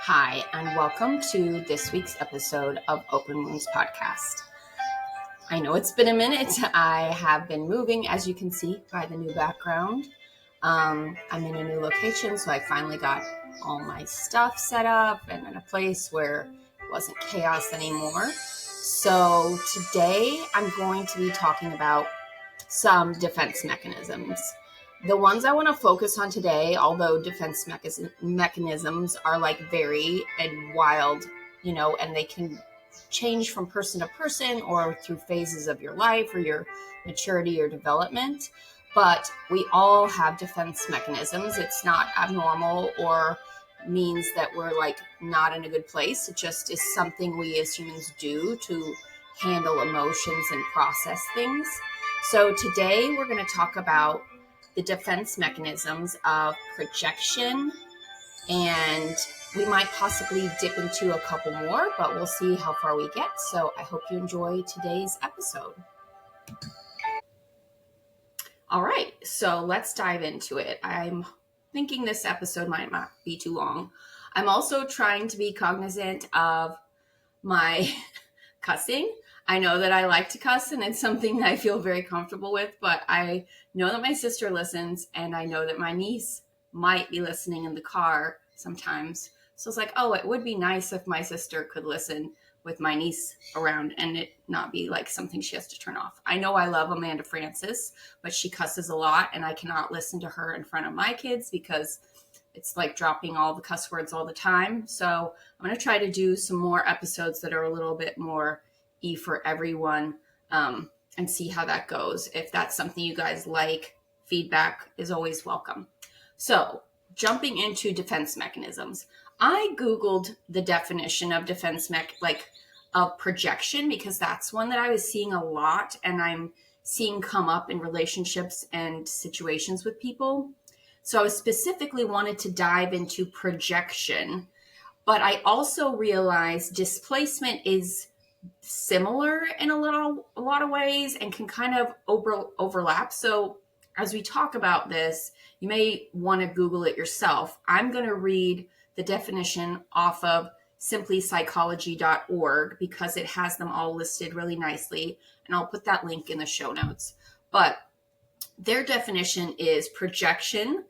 Hi, and welcome to this week's episode of Open Wounds Podcast. I know it's been a minute. I have been moving, as you can see by the new background. I'm in a new location, so I finally got all my stuff set up and in a place where it wasn't chaos anymore. So today I'm going to be talking about some defense mechanisms. The ones I want to focus on today, although defense mechanisms are like very and wild, and they can change from person to person or through phases of your life or your maturity or development. But we all have defense mechanisms. It's not abnormal or means that we're like not in a good place. It just is something we as humans do to handle emotions and process things. So today we're going to talk about the defense mechanisms of projection, and we might possibly dip into a couple more, but we'll see how far we get. So I hope you enjoy today's episode. All right, so let's dive into it. I'm thinking this episode might not be too long. I'm also trying to be cognizant of my cussing. I know that I like to cuss and it's something that I feel very comfortable with, but I know that my sister listens and I know that my niece might be listening in the car sometimes. So it's like, oh, it would be nice if my sister could listen with my niece around and it not be like something she has to turn off. I know I love Amanda Francis, but she cusses a lot and I cannot listen to her in front of my kids because it's like dropping all the cuss words all the time. So I'm going to try to do some more episodes that are a little bit more E for everyone, and see how that goes. If that's something you guys like, feedback is always welcome. So jumping into defense mechanisms, I Googled the definition of defense of projection because that's one that I was seeing a lot and I'm seeing come up in relationships and situations with people. So I specifically wanted to dive into projection, but I also realized displacement is similar in a lot of ways and can kind of overlap. So as we talk about this, you may want to Google it yourself. I'm going to read the definition off of simplypsychology.org because it has them all listed really nicely, and I'll put that link in the show notes. But their definition is projection.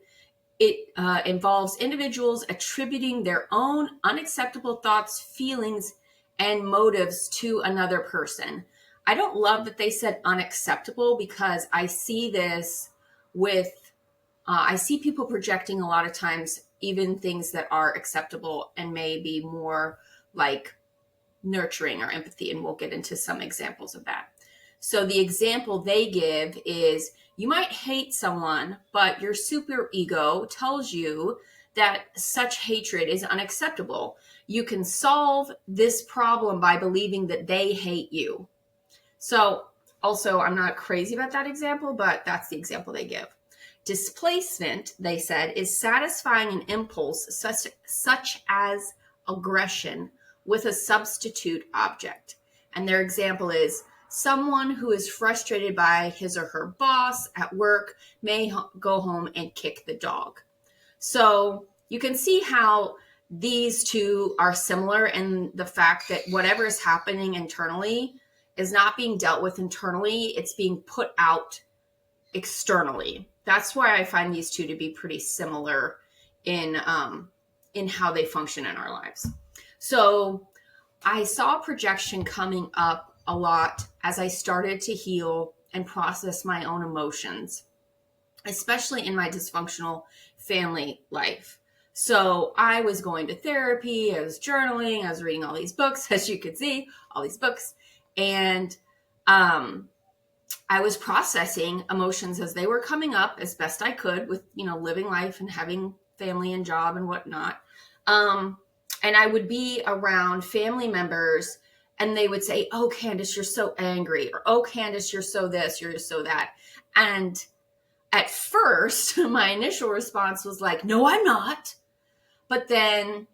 It involves individuals attributing their own unacceptable thoughts, feelings, and motives to another person. I don't love that they said unacceptable because I see this with, I see people projecting a lot of times, even things that are acceptable and may be more like nurturing or empathy. And we'll get into some examples of that. So the example they give is, you might hate someone, but your super ego tells you that such hatred is unacceptable. You can solve this problem by believing that they hate you. So also, I'm not crazy about that example, but that's the example they give. Displacement, they said, is satisfying an impulse such as aggression with a substitute object. And their example is, someone who is frustrated by his or her boss at work may go home and kick the dog. So you can see how these two are similar in the fact that whatever is happening internally is not being dealt with internally. It's being put out externally. That's why I find these two to be pretty similar in how they function in our lives. So I saw projection coming up a lot as I started to heal and process my own emotions, especially in my dysfunctional family life. So I was going to therapy, I was journaling, I was reading all these books, as you can see, all these books. And I was processing emotions as they were coming up as best I could with, living life and having family and job and whatnot. And I would be around family members and they would say, oh, Candace, you're so angry. Or, oh, Candace, you're so this, you're so that. And at first, my initial response was like, no, I'm not. But then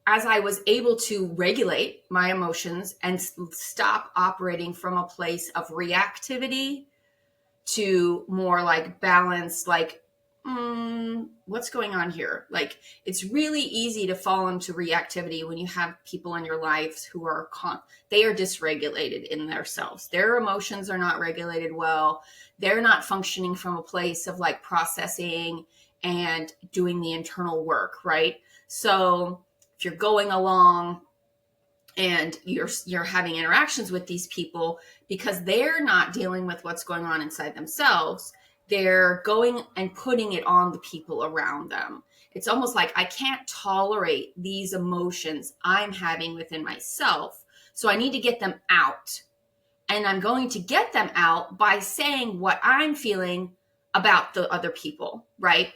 as I was able to regulate my emotions and stop operating from a place of reactivity to more like balance, like what's going on here? Like, it's really easy to fall into reactivity when you have people in your lives who are they are dysregulated in themselves. Their emotions are not regulated well. They're not functioning from a place of like processing and doing the internal work, right? So if you're going along and you're having interactions with these people because they're not dealing with what's going on inside themselves, they're going and putting it on the people around them. It's almost like I can't tolerate these emotions I'm having within myself, so I need to get them out. And I'm going to get them out by saying what I'm feeling about the other people, right?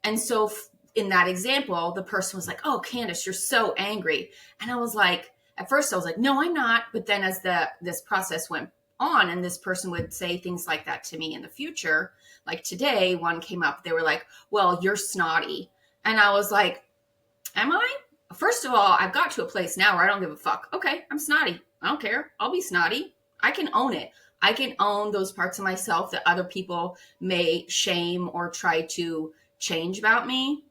And so in that example, the person was like, "Oh, Candace, you're so angry." And I was like, at first I was like, "No, I'm not." But then as this process went on and this person would say things like that to me in the future, like today, one came up, they were like, "Well, you're snotty." And I was like, "Am I?" First of all, I've got to a place now where I don't give a fuck. Okay, I'm snotty. I don't care. I'll be snotty. I can own it. I can own those parts of myself that other people may shame or try to change about me.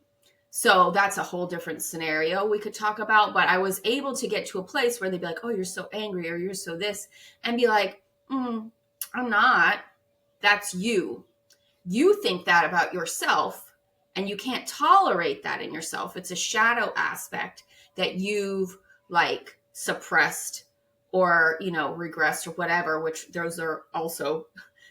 So that's a whole different scenario we could talk about. But I was able to get to a place where they'd be like, "Oh, you're so angry," or "You're so this," and be like, "I'm not. That's you. You think that about yourself, and you can't tolerate that in yourself. It's a shadow aspect that you've like suppressed or, regressed or whatever," which those are also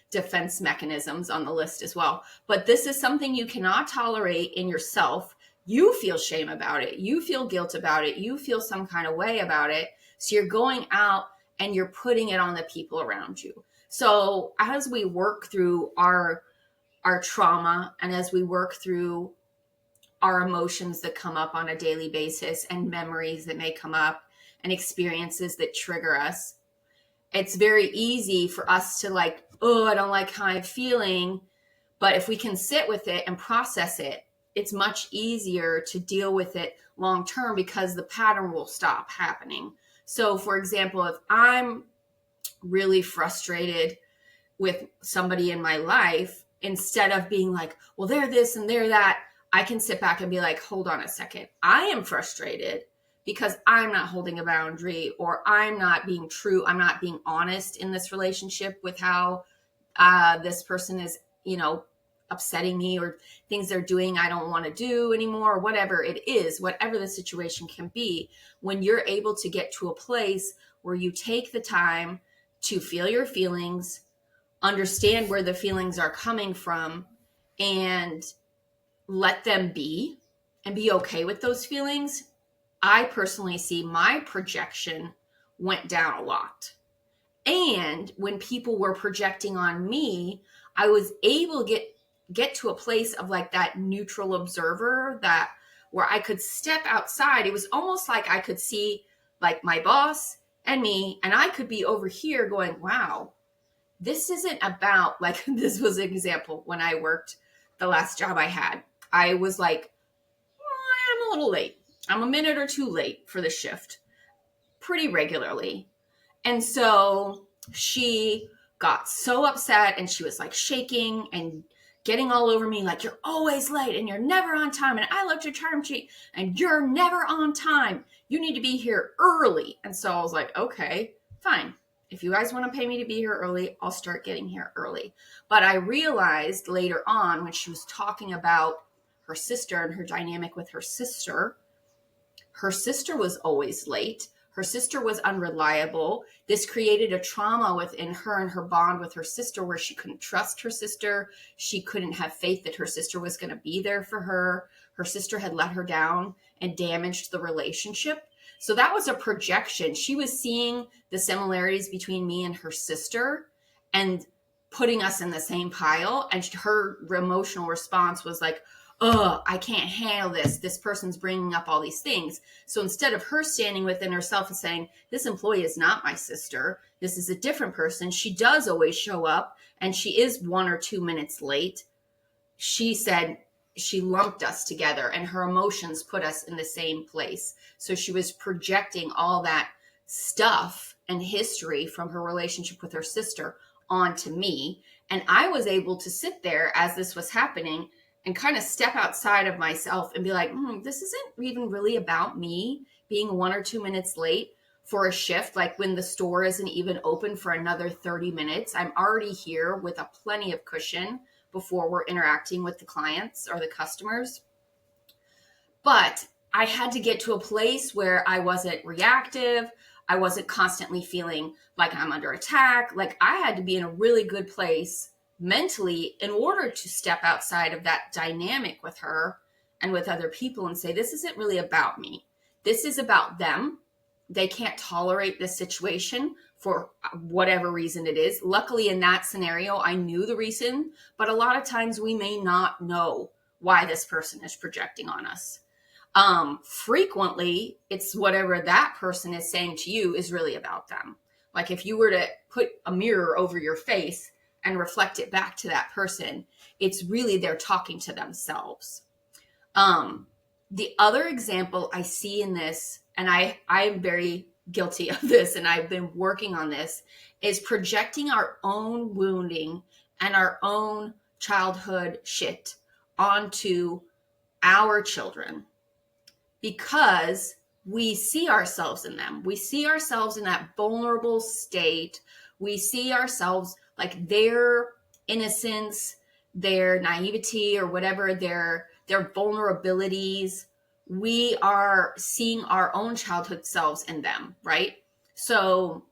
defense mechanisms on the list as well. But this is something you cannot tolerate in yourself. You feel shame about it. You feel guilt about it. You feel some kind of way about it. So you're going out and you're putting it on the people around you. So as we work through our trauma and as we work through our emotions that come up on a daily basis and memories that may come up and experiences that trigger us, it's very easy for us to like, "Oh, I don't like how I'm feeling." But if we can sit with it and process it, it's much easier to deal with it long term because the pattern will stop happening. So for example, if I'm really frustrated with somebody in my life, instead of being like, "Well, they're this and they're that," I can sit back and be like, "Hold on a second. I am frustrated because I'm not holding a boundary, or I'm not being true. I'm not being honest in this relationship with how this person is, upsetting me, or things they're doing I don't want to do anymore," or whatever it is, whatever the situation can be. When you're able to get to a place where you take the time to feel your feelings, understand where the feelings are coming from, and let them be and be okay with those feelings, I personally see my projection went down a lot. And when people were projecting on me, I was able to get to a place of like that neutral observer, that where I could step outside. It was almost like I could see like my boss and me, and I could be over here going, "Wow, this isn't about," like, this was an example when I worked the last job I had. I was like, "I'm a little late. I'm a minute or two late for the shift pretty regularly." And so she got so upset and she was like shaking and getting all over me, like, "You're always late and you're never on time. And I looked at your time sheet and you're never on time. You need to be here early." And so I was like, "Okay, fine. If you guys want to pay me to be here early, I'll start getting here early." But I realized later on when she was talking about her sister and her dynamic with her sister was always late. Her sister was unreliable. This created a trauma within her and her bond with her sister where she couldn't trust her sister. She couldn't have faith that her sister was going to be there for her. Her sister had let her down and damaged the relationship. So that was a projection. She was seeing the similarities between me and her sister and putting us in the same pile. And her emotional response was like, "Oh, I can't handle this. This person's bringing up all these things." So instead of her standing within herself and saying, "This employee is not my sister. This is a different person. She does always show up and she is 1 or 2 minutes late," she said she lumped us together and her emotions put us in the same place. So she was projecting all that stuff and history from her relationship with her sister onto me. And I was able to sit there as this was happening and kind of step outside of myself and be like, this isn't even really about me being 1 or 2 minutes late for a shift. Like when the store isn't even open for another 30 minutes, I'm already here with a plenty of cushion before we're interacting with the clients or the customers. But I had to get to a place where I wasn't reactive. I wasn't constantly feeling like I'm under attack. Like I had to be in a really good place mentally in order to step outside of that dynamic with her and with other people and say, this isn't really about me. This is about them. They can't tolerate this situation for whatever reason it is. Luckily, in that scenario, I knew the reason, but a lot of times we may not know why this person is projecting on us. Frequently, it's whatever that person is saying to you is really about them. Like if you were to put a mirror over your face and reflect it back to that person, it's really they're talking to themselves. The other example I see in this, and I'm very guilty of this, and I've been working on this, is projecting our own wounding and our own childhood shit onto our children because we see ourselves in them. We see ourselves in that vulnerable state. We see ourselves like their innocence, their naivety, or whatever their vulnerabilities. We are seeing our own childhood selves in them, right? So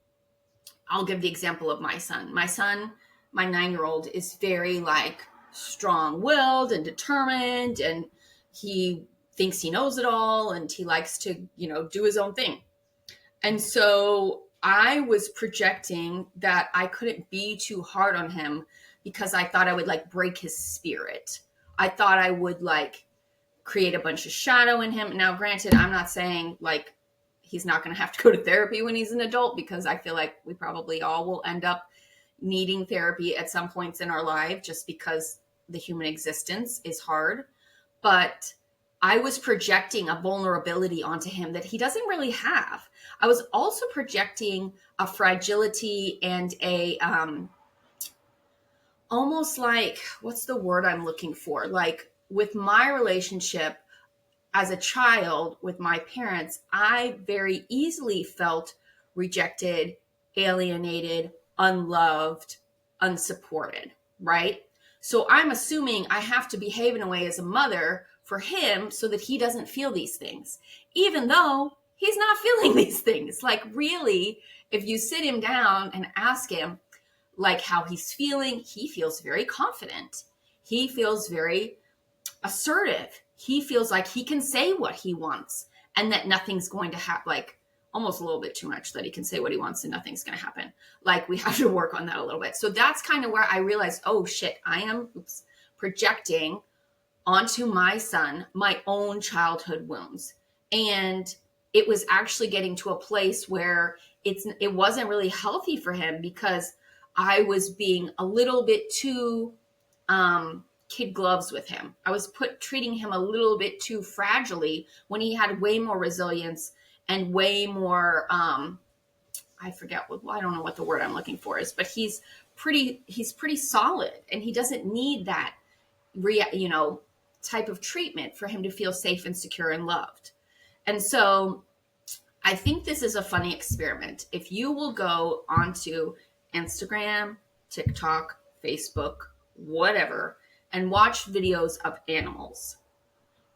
I'll give the example of my son. My 9-year-old, is very like strong-willed and determined, and he thinks he knows it all, and he likes to, do his own thing. And so I was projecting that I couldn't be too hard on him because I thought I would like break his spirit. I thought I would like create a bunch of shadow in him. Now, granted, I'm not saying like he's not going to have to go to therapy when he's an adult, because I feel like we probably all will end up needing therapy at some points in our life just because the human existence is hard. But I was projecting a vulnerability onto him that he doesn't really have. I was also projecting a fragility and a almost like, what's the word I'm looking for? Like with my relationship as a child with my parents, I very easily felt rejected, alienated, unloved, unsupported, right? So I'm assuming I have to behave in a way as a mother for him so that he doesn't feel these things, even though he's not feeling these things. Like really, if you sit him down and ask him like how he's feeling, he feels very confident. He feels very assertive. He feels like he can say what he wants and that nothing's going to happen, like almost a little bit too much that he can say what he wants and nothing's going to happen. Like we have to work on that a little bit. So that's kind of where I realized, oh shit, I am projecting onto my son my own childhood wounds. And it was actually getting to a place where it wasn't really healthy for him because I was being a little bit too kid gloves with him. I was treating him a little bit too fragilely when he had way more resilience and way more I don't know what the word I'm looking for is, but he's pretty solid, and he doesn't need that type of treatment for him to feel safe and secure and loved. And so I think this is a funny experiment. If you will go onto Instagram, TikTok, Facebook, whatever, and watch videos of animals,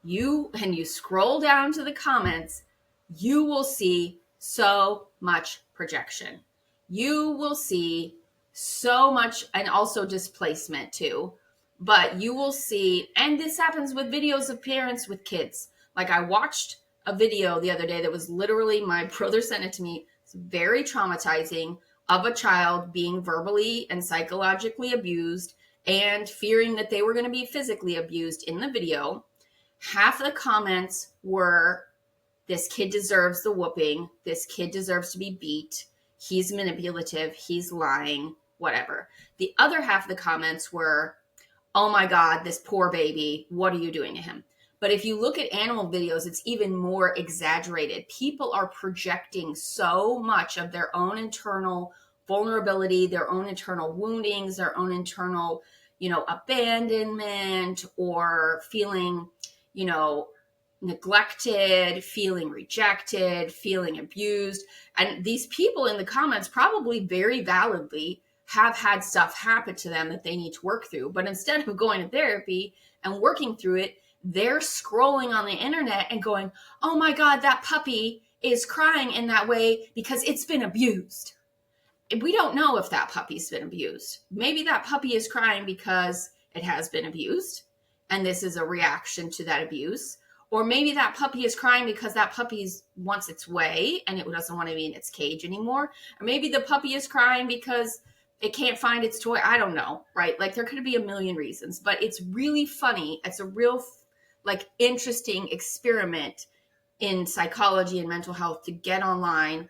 you scroll down to the comments, you will see so much projection. You will see so much, and also displacement too. But you will see, and this happens with videos of parents with kids. Like I watched a video the other day that was literally, my brother sent it to me. It's very traumatizing, of a child being verbally and psychologically abused and fearing that they were going to be physically abused in the video. Half of the comments were, this kid deserves the whooping. This kid deserves to be beat. He's manipulative. He's lying, whatever. The other half of the comments were, oh my God, this poor baby, what are you doing to him? But if you look at animal videos, it's even more exaggerated. People are projecting so much of their own internal vulnerability, their own internal woundings, their own internal, abandonment or feeling, neglected, feeling rejected, feeling abused. And these people in the comments probably very validly have had stuff happen to them that they need to work through. But instead of going to therapy and working through it, they're scrolling on the internet and going, oh my God, that puppy is crying in that way because it's been abused. We don't know if that puppy's been abused. Maybe that puppy is crying because it has been abused and this is a reaction to that abuse. Or maybe that puppy is crying because that puppy wants its way and it doesn't want to be in its cage anymore. Or maybe the puppy is crying because it can't find its toy. I don't know, right? Like there could be a million reasons, but it's really funny. It's a real interesting experiment in psychology and mental health to get online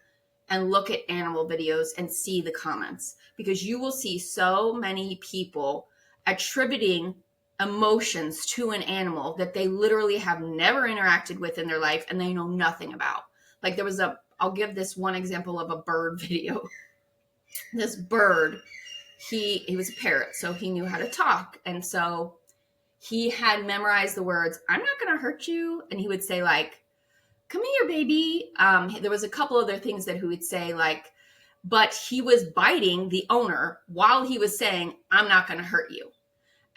and look at animal videos and see the comments, because you will see so many people attributing emotions to an animal that they literally have never interacted with in their life and they know nothing about. Like I'll give this one example of a bird video. This bird, he was a parrot, so he knew how to talk. And so he had memorized the words, I'm not going to hurt you. And he would say like, come here, baby. There was a couple other things that he would say like, but he was biting the owner while he was saying, I'm not going to hurt you.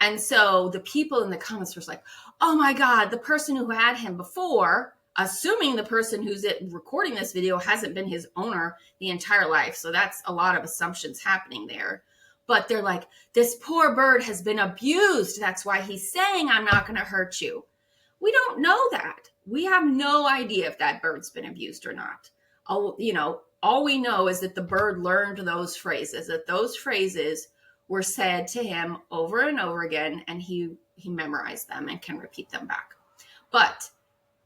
And so the people in the comments were like, oh my God, the person who had him before, assuming the person who's recording this video hasn't been his owner the entire life. So that's a lot of assumptions happening there. But they're like, this poor bird has been abused. That's why he's saying, I'm not going to hurt you. We don't know that. We have no idea if that bird's been abused or not. All we know is that the bird learned those phrases, that those phrases were said to him over and over again, and he memorized them and can repeat them back. But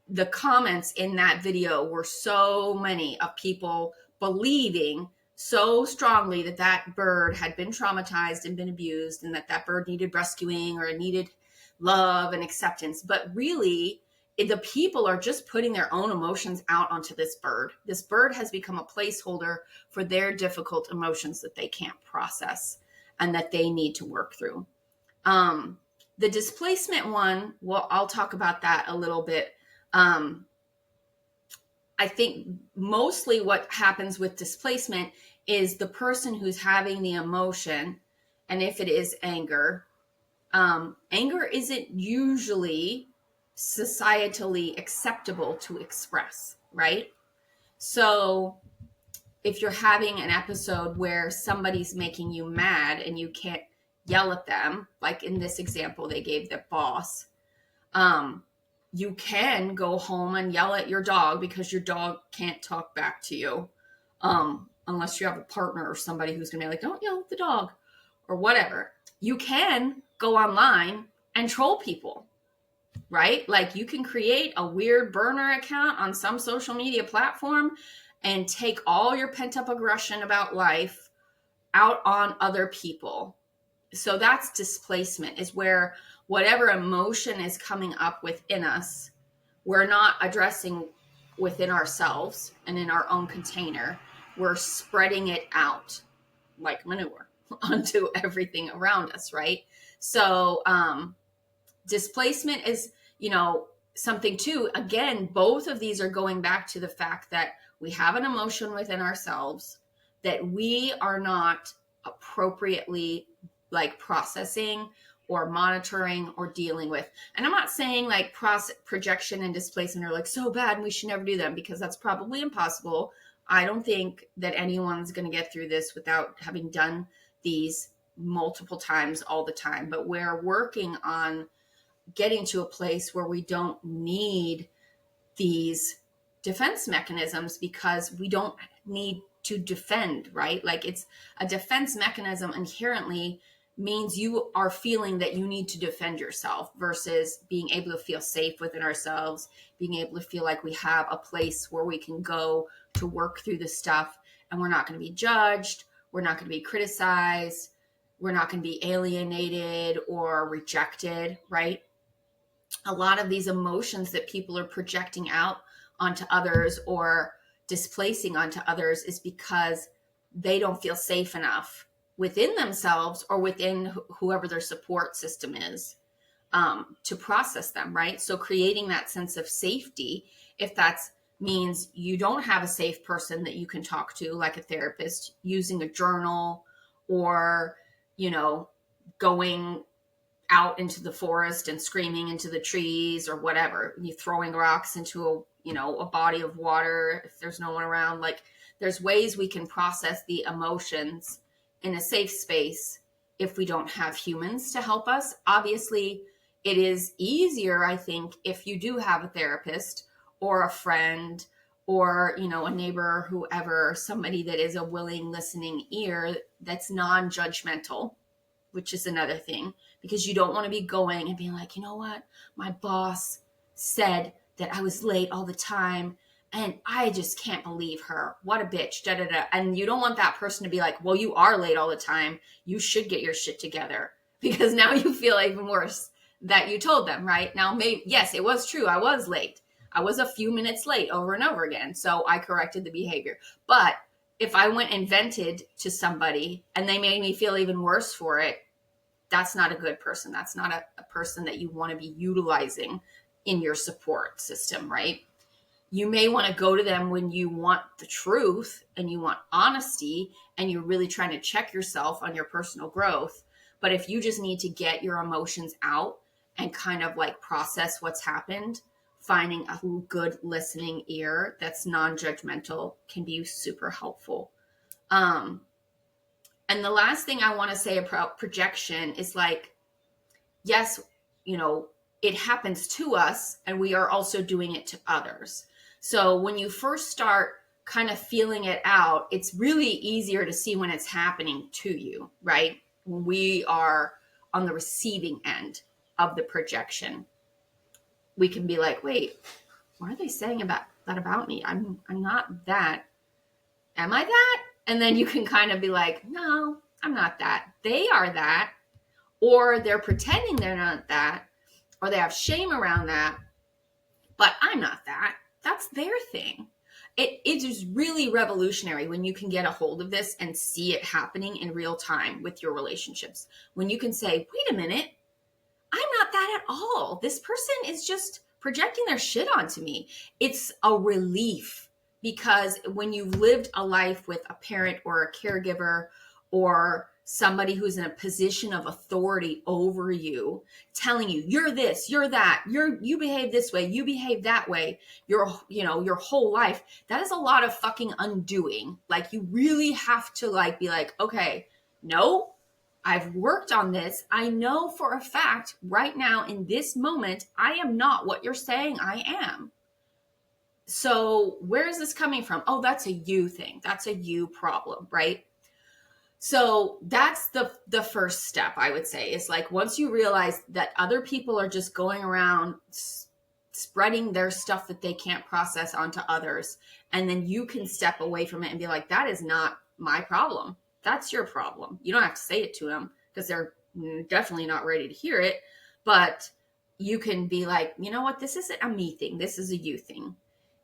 the comments in that video were so many of people believing so strongly that that bird had been traumatized and been abused, and that bird needed rescuing or needed love and acceptance. But really, the people are just putting their own emotions out onto this bird. This bird has become a placeholder for their difficult emotions that they can't process and that they need to work through. The displacement one, well, I'll talk about that a little bit. I think mostly what happens with displacement is the person who's having the emotion, and if it is anger, anger isn't usually societally acceptable to express, right? So if you're having an episode where somebody's making you mad and you can't yell at them, like in this example they gave the boss, you can go home and yell at your dog because your dog can't talk back to you, unless you have a partner or somebody who's going to be like, don't yell at the dog or whatever. You can go online and troll people, right? Like you can create a weird burner account on some social media platform and take all your pent-up aggression about life out on other people. So that's displacement, is where whatever emotion is coming up within us, we're not addressing within ourselves and in our own container. We're spreading it out like manure onto everything around us, right? So displacement is, something too. Again, both of these are going back to the fact that we have an emotion within ourselves that we are not appropriately processing or monitoring or dealing with. And I'm not saying projection and displacement are so bad and we should never do them, because that's probably impossible. I don't think that anyone's going to get through this without having done these multiple times all the time. But we're working on getting to a place where we don't need these defense mechanisms, because we don't need to defend, right? Like it's a defense mechanism inherently means you are feeling that you need to defend yourself, versus being able to feel safe within ourselves, being able to feel like we have a place where we can go to work through the stuff and we're not going to be judged, we're not going to be criticized, we're not going to be alienated or rejected, right? A lot of these emotions that people are projecting out onto others or displacing onto others is because they don't feel safe enough within themselves or within whoever their support system is, to process them, right? So creating that sense of safety, if that means you don't have a safe person that you can talk to, like a therapist, using a journal, or, you know, going out into the forest and screaming into the trees, or whatever, you throwing rocks into a, you know, a body of water if there's no one around. Like, there's ways we can process the emotions in a safe space if we don't have humans to help us. Obviously, it is easier, I think, if you do have a therapist or a friend or, you know, a neighbor, whoever, somebody that is a willing listening ear that's non-judgmental, which is another thing, because you don't want to be going and being like, you know what, my boss said that I was late all the time and I just can't believe her. What a bitch, da da da. And you don't want that person to be like, well, you are late all the time. You should get your shit together, because now you feel even worse that you told them, right? Now, maybe, yes, it was true. I was late. I was a few minutes late over and over again. So I corrected the behavior. But if I went and vented to somebody and they made me feel even worse for it, that's not a good person. That's not a person that you want to be utilizing in your support system, right? You may want to go to them when you want the truth and you want honesty and you're really trying to check yourself on your personal growth. But if you just need to get your emotions out and kind of like process what's happened, finding a good listening ear that's non-judgmental can be super helpful. And the last thing I want to say about projection is, like, yes, you know, it happens to us and we are also doing it to others. So when you first start kind of feeling it out, it's really easier to see when it's happening to you, right? When we are on the receiving end of the projection, we can be like, wait, what are they saying about that about me? I'm not that. Am I that? And then you can kind of be like, no, I'm not that. They are that. Or they're pretending they're not that. Or they have shame around that. But I'm not that. That's their thing. It is really revolutionary when you can get a hold of this and see it happening in real time with your relationships. When you can say, wait a minute, I'm not that at all. This person is just projecting their shit onto me. It's a relief, because when you've lived a life with a parent or a caregiver or somebody who's in a position of authority over you, telling you, you're this, you're that, you behave this way, you behave that way, your whole life, that is a lot of fucking undoing. Like, you really have to like be like, okay, no, I've worked on this. I know for a fact right now in this moment, I am not what you're saying I am. So where is this coming from? Oh, that's a you thing. That's a you problem, right? So that's the first step, I would say, is like, once you realize that other people are just going around spreading their stuff that they can't process onto others, and then you can step away from it and be like, that is not my problem. That's your problem. You don't have to say it to them because they're definitely not ready to hear it. But you can be like, you know what? This isn't a me thing. This is a you thing.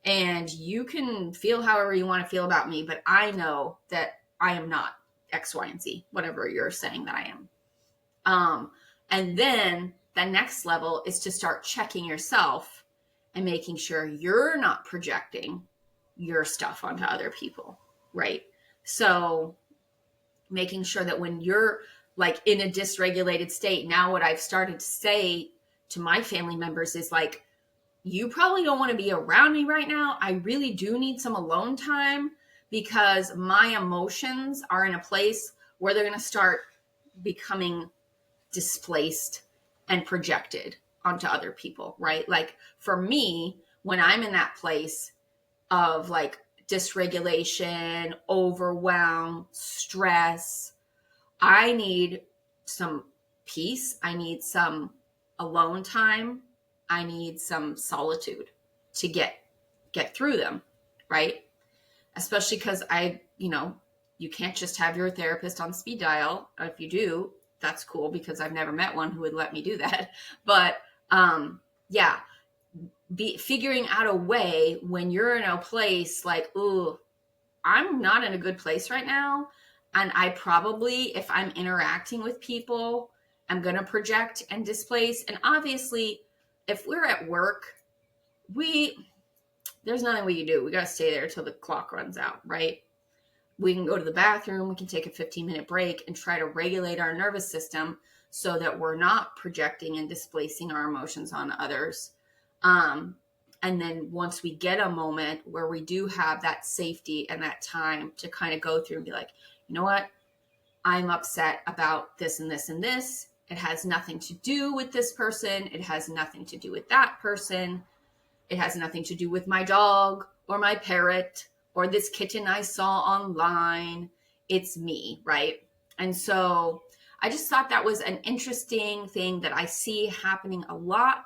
And you can feel however you want to feel about me, but I know that I am not X, Y, and Z, whatever you're saying that I am. And then the next level is to start checking yourself and making sure you're not projecting your stuff onto other people, right? So making sure that when you're like in a dysregulated state, now what I've started to say to my family members is like, you probably don't want to be around me right now. I really do need some alone time, because my emotions are in a place where they're going to start becoming displaced and projected onto other people, right? Like, for me, when I'm in that place of like dysregulation, overwhelm, stress, I need some peace. I need some alone time. I need some solitude to get through them, right? Especially because you can't just have your therapist on speed dial. If you do, that's cool, because I've never met one who would let me do that. But yeah, figuring out a way when you're in a place like, ooh, I'm not in a good place right now. And I probably, if I'm interacting with people, I'm going to project and displace. And obviously, if we're at work, there's nothing we can do. We got to stay there till the clock runs out, right? We can go to the bathroom, we can take a 15-minute break and try to regulate our nervous system so that we're not projecting and displacing our emotions on others. And then once we get a moment where we do have that safety and that time to kind of go through and be like, you know what? I'm upset about this and this and this. It has nothing to do with this person. It has nothing to do with that person. It has nothing to do with my dog or my parrot or this kitten I saw online. It's me, right? And so I just thought that was an interesting thing that I see happening a lot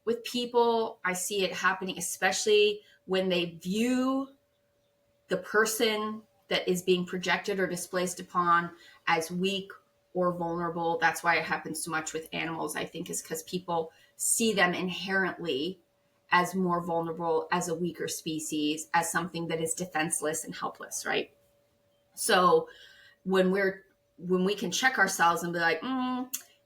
with people. I see it happening especially when they view the person that is being projected or displaced upon as weak or vulnerable. That's why it happens so much with animals, I think, is because people see them inherently as more vulnerable, as a weaker species, as something that is defenseless and helpless, right? So when we can check ourselves and be like,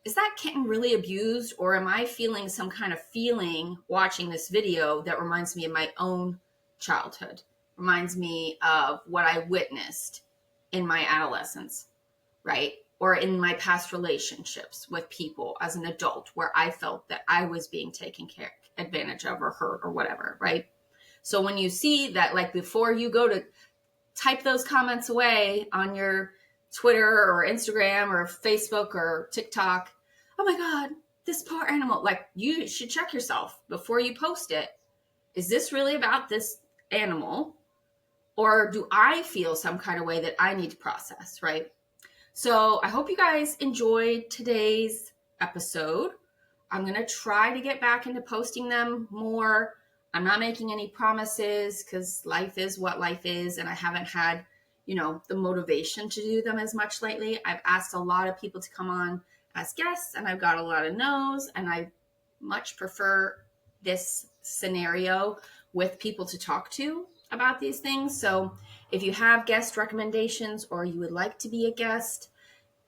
is that kitten really abused? Or am I feeling some kind of feeling watching this video that reminds me of my own childhood, reminds me of what I witnessed in my adolescence, right? Or in my past relationships with people as an adult where I felt that I was being taken advantage of or hurt or whatever, right? So when you see that, like before you go to type those comments away on your Twitter or Instagram or Facebook or TikTok, oh my God, this poor animal, like you should check yourself before you post it. Is this really about this animal? Or do I feel some kind of way that I need to process, right? So I hope you guys enjoyed today's episode. I'm going to try to get back into posting them more. I'm not making any promises because life is what life is. And I haven't had, the motivation to do them as much lately. I've asked a lot of people to come on as guests and I've got a lot of no's, and I much prefer this scenario with people to talk to about these things. So if you have guest recommendations or you would like to be a guest,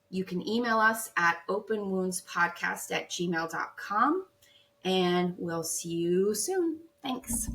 you can email us at openwoundspodcast@gmail.com, and we'll see you soon. Thanks.